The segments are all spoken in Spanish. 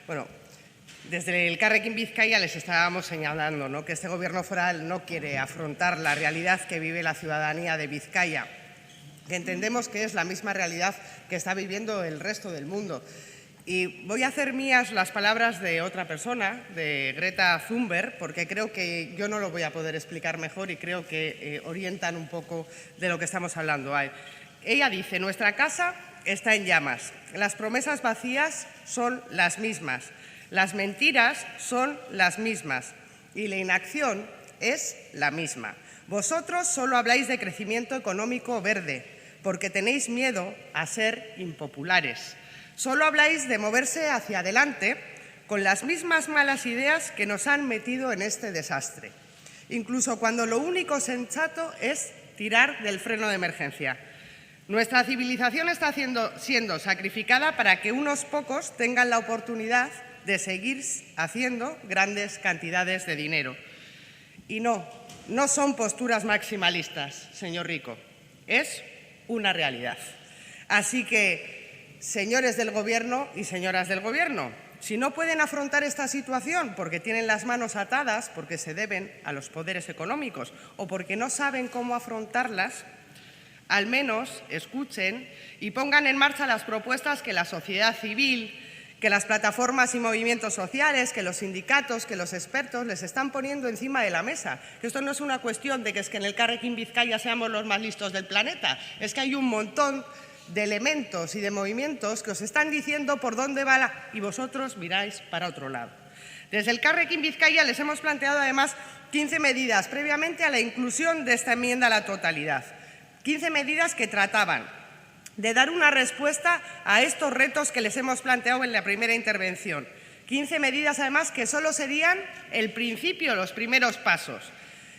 Bueno, desde el Elkarrekin Bizkaia les estábamos señalando, ¿no?, que este Gobierno foral no quiere afrontar la realidad que vive la ciudadanía de Vizcaya, que entendemos que es la misma realidad que está viviendo el resto del mundo. Y voy a hacer mías las palabras de otra persona, de Greta Thunberg, porque creo que yo no lo voy a poder explicar mejor y creo que orientan un poco de lo que estamos hablando. Ella dice: nuestra casa está en llamas, las promesas vacías son las mismas, las mentiras son las mismas y la inacción es la misma. Vosotros solo habláis de crecimiento económico verde porque tenéis miedo a ser impopulares. Solo habláis de moverse hacia adelante con las mismas malas ideas que nos han metido en este desastre, incluso cuando lo único sensato es tirar del freno de emergencia. Nuestra civilización está siendo sacrificada para que unos pocos tengan la oportunidad de seguir haciendo grandes cantidades de dinero. Y no son posturas maximalistas, señor Rico, es una realidad. Así que, señores del Gobierno y señoras del Gobierno, si no pueden afrontar esta situación porque tienen las manos atadas, porque se deben a los poderes económicos o porque no saben cómo afrontarlas, al menos escuchen y pongan en marcha las propuestas que la sociedad civil, que las plataformas y movimientos sociales, que los sindicatos, que los expertos les están poniendo encima de la mesa. Que esto no es una cuestión de que es que en el Elkarrekin Bizkaia seamos los más listos del planeta, es que hay un montón de elementos y de movimientos que os están diciendo por dónde va y vosotros miráis para otro lado. Desde el Elkarrekin Bizkaia les hemos planteado además 15 medidas previamente a la inclusión de esta enmienda a la totalidad. 15 medidas que trataban de dar una respuesta a estos retos que les hemos planteado en la primera intervención. 15 medidas además que solo serían el principio, los primeros pasos.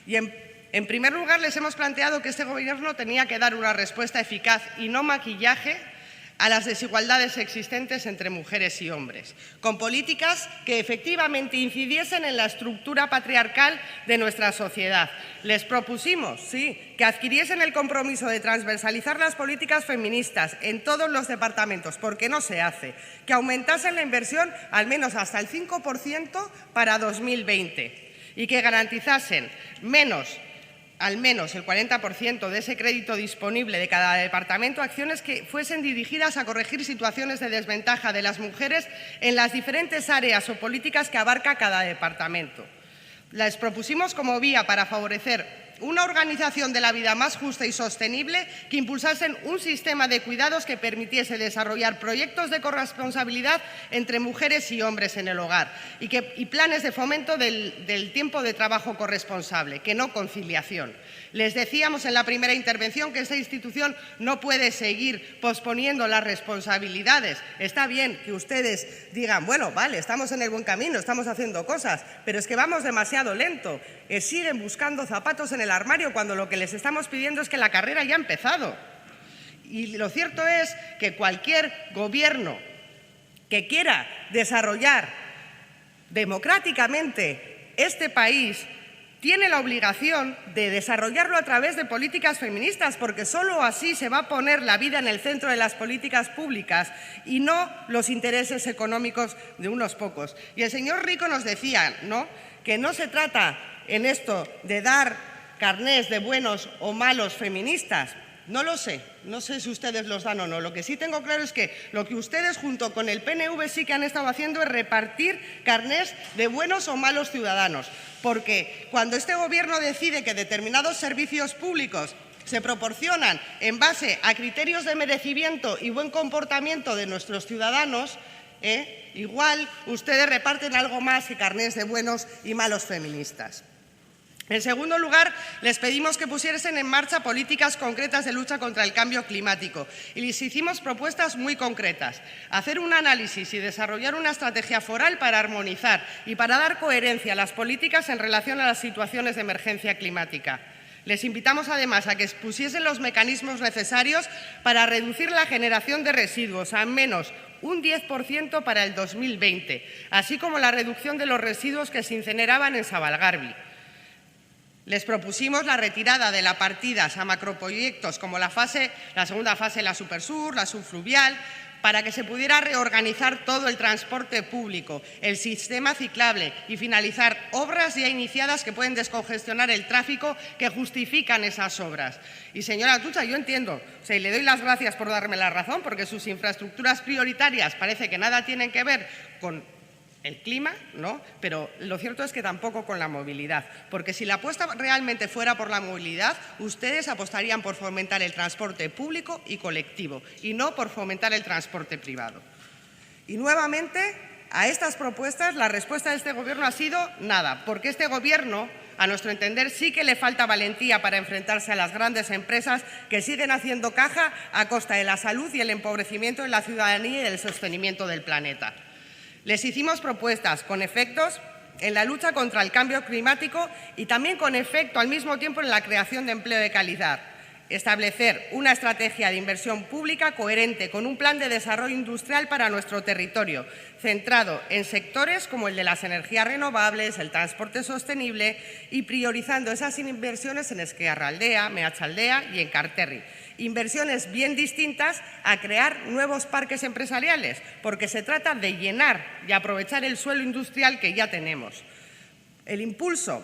Y en primer lugar, les hemos planteado que este Gobierno tenía que dar una respuesta eficaz y no maquillaje a las desigualdades existentes entre mujeres y hombres, con políticas que efectivamente incidiesen en la estructura patriarcal de nuestra sociedad. Les propusimos, sí, que adquiriesen el compromiso de transversalizar las políticas feministas en todos los departamentos, porque no se hace, que aumentasen la inversión al menos hasta el 5% para 2020 y que garantizasen al menos el 40% de ese crédito disponible de cada departamento, acciones que fuesen dirigidas a corregir situaciones de desventaja de las mujeres en las diferentes áreas o políticas que abarca cada departamento. Les propusimos como vía para favorecer una organización de la vida más justa y sostenible que impulsasen un sistema de cuidados que permitiese desarrollar proyectos de corresponsabilidad entre mujeres y hombres en el hogar y planes de fomento del tiempo de trabajo corresponsable, que no conciliación. Les decíamos en la primera intervención que esta institución no puede seguir posponiendo las responsabilidades. Está bien que ustedes digan, bueno, vale, estamos en el buen camino, estamos haciendo cosas, pero es que vamos demasiado lento. Siguen buscando zapatos en el armario cuando lo que les estamos pidiendo es que la carrera ya ha empezado. Y lo cierto es que cualquier gobierno que quiera desarrollar democráticamente este país tiene la obligación de desarrollarlo a través de políticas feministas, porque solo así se va a poner la vida en el centro de las políticas públicas y no los intereses económicos de unos pocos. Y el señor Rico nos decía, ¿no?, que no se trata en esto de dar carnés de buenos o malos feministas. No lo sé, no sé si ustedes los dan o no. Lo que sí tengo claro es que lo que ustedes junto con el PNV sí que han estado haciendo es repartir carnés de buenos o malos ciudadanos. Porque cuando este Gobierno decide que determinados servicios públicos se proporcionan en base a criterios de merecimiento y buen comportamiento de nuestros ciudadanos, igual ustedes reparten algo más que carnés de buenos y malos feministas. En segundo lugar, les pedimos que pusiesen en marcha políticas concretas de lucha contra el cambio climático y les hicimos propuestas muy concretas: hacer un análisis y desarrollar una estrategia foral para armonizar y para dar coherencia a las políticas en relación a las situaciones de emergencia climática. Les invitamos además a que expusiesen los mecanismos necesarios para reducir la generación de residuos a menos un 10% para el 2020, así como la reducción de los residuos que se incineraban en Sabalgarbi. Les propusimos la retirada de las partidas a macroproyectos como la segunda fase, la Supersur, la Subfluvial, para que se pudiera reorganizar todo el transporte público, el sistema ciclable y finalizar obras ya iniciadas que pueden descongestionar el tráfico que justifican esas obras. Y, señora Atutxa, yo entiendo, y le doy las gracias por darme la razón, porque sus infraestructuras prioritarias parece que nada tienen que ver con el clima, ¿no? Pero lo cierto es que tampoco con la movilidad, porque si la apuesta realmente fuera por la movilidad, ustedes apostarían por fomentar el transporte público y colectivo y no por fomentar el transporte privado. Y nuevamente, a estas propuestas la respuesta de este Gobierno ha sido nada, porque este Gobierno, a nuestro entender, sí que le falta valentía para enfrentarse a las grandes empresas que siguen haciendo caja a costa de la salud y el empobrecimiento de la ciudadanía y del sostenimiento del planeta. Les hicimos propuestas con efectos en la lucha contra el cambio climático y también con efecto al mismo tiempo en la creación de empleo de calidad. Establecer una estrategia de inversión pública coherente con un plan de desarrollo industrial para nuestro territorio, centrado en sectores como el de las energías renovables, el transporte sostenible y priorizando esas inversiones en Ezkerraldea, Meatzaldea y en Karterri. Inversiones bien distintas a crear nuevos parques empresariales, porque se trata de llenar y aprovechar el suelo industrial que ya tenemos. El impulso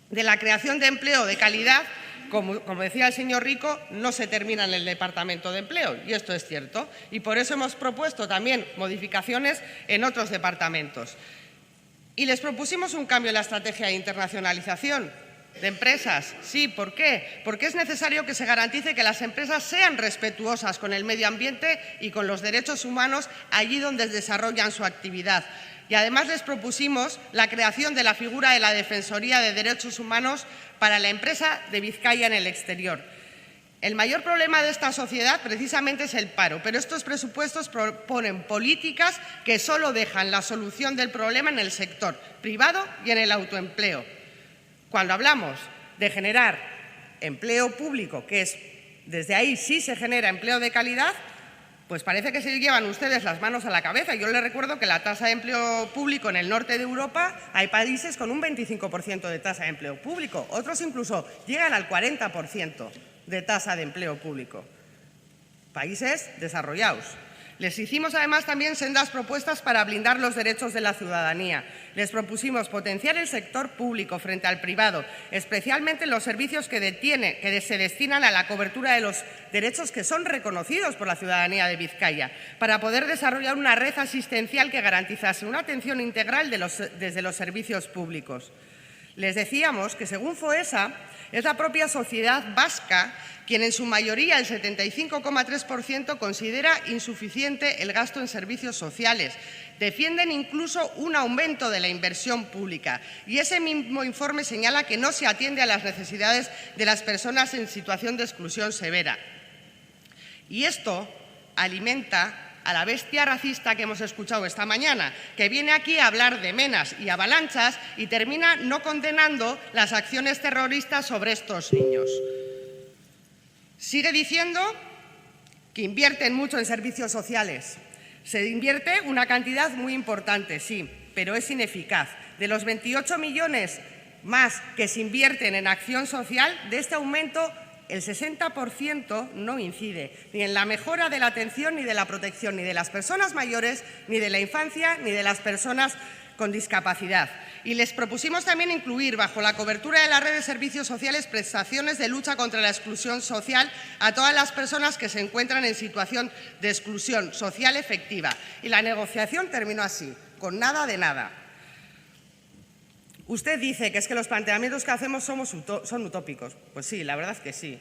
de la creación de empleo de calidad, como decía el señor Rico, no se termina en el Departamento de Empleo, y esto es cierto, y por eso hemos propuesto también modificaciones en otros departamentos. Y les propusimos un cambio en la estrategia de internacionalización de empresas. Sí, ¿por qué? Porque es necesario que se garantice que las empresas sean respetuosas con el medio ambiente y con los derechos humanos allí donde desarrollan su actividad. Y además les propusimos la creación de la figura de la Defensoría de Derechos Humanos para la empresa de Vizcaya en el exterior. El mayor problema de esta sociedad precisamente es el paro, pero estos presupuestos proponen políticas que solo dejan la solución del problema en el sector privado y en el autoempleo. Cuando hablamos de generar empleo público, que es desde ahí sí se genera empleo de calidad, pues parece que se llevan ustedes las manos a la cabeza. Yo les recuerdo que la tasa de empleo público en el norte de Europa hay países con un 25% de tasa de empleo público, otros incluso llegan al 40% de tasa de empleo público. Países desarrollados. Les hicimos además también sendas propuestas para blindar los derechos de la ciudadanía. Les propusimos potenciar el sector público frente al privado, especialmente los servicios que se destinan a la cobertura de los derechos que son reconocidos por la ciudadanía de Vizcaya, para poder desarrollar una red asistencial que garantizase una atención integral desde los servicios públicos. Les decíamos que, según FOESA, es la propia sociedad vasca quien en su mayoría, el 75,3%, considera insuficiente el gasto en servicios sociales. Defienden incluso un aumento de la inversión pública y ese mismo informe señala que no se atiende a las necesidades de las personas en situación de exclusión severa. Y esto alimenta a la bestia racista que hemos escuchado esta mañana, que viene aquí a hablar de menas y avalanchas y termina no condenando las acciones terroristas sobre estos niños. Sigue diciendo que invierten mucho en servicios sociales. Se invierte una cantidad muy importante, sí, pero es ineficaz. De los 28 millones más que se invierten en acción social, de este aumento el 60% no incide ni en la mejora de la atención ni de la protección ni de las personas mayores, ni de la infancia, ni de las personas con discapacidad. Y les propusimos también incluir bajo la cobertura de la red de servicios sociales prestaciones de lucha contra la exclusión social a todas las personas que se encuentran en situación de exclusión social efectiva. Y la negociación terminó así, con nada de nada. Usted dice que es que los planteamientos que hacemos son utópicos. Pues sí, la verdad es que sí,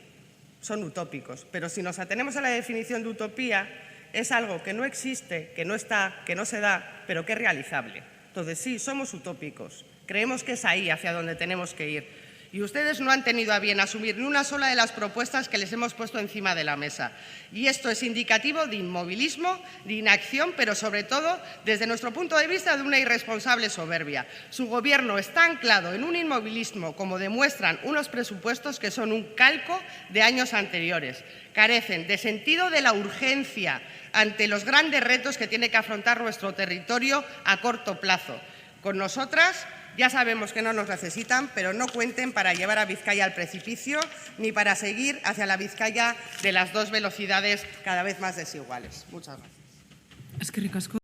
son utópicos. Pero si nos atenemos a la definición de utopía, es algo que no existe, que no está, que no se da, pero que es realizable. Entonces, sí, somos utópicos. Creemos que es ahí hacia donde tenemos que ir. Y ustedes no han tenido a bien asumir ni una sola de las propuestas que les hemos puesto encima de la mesa. Y esto es indicativo de inmovilismo, de inacción, pero sobre todo, desde nuestro punto de vista, de una irresponsable soberbia. Su Gobierno está anclado en un inmovilismo, como demuestran unos presupuestos que son un calco de años anteriores. Carecen de sentido de la urgencia ante los grandes retos que tiene que afrontar nuestro territorio a corto plazo. Con nosotras ya sabemos que no nos necesitan, pero no cuenten para llevar a Vizcaya al precipicio ni para seguir hacia la Vizcaya de las dos velocidades cada vez más desiguales. Muchas gracias. Eskerrik asko.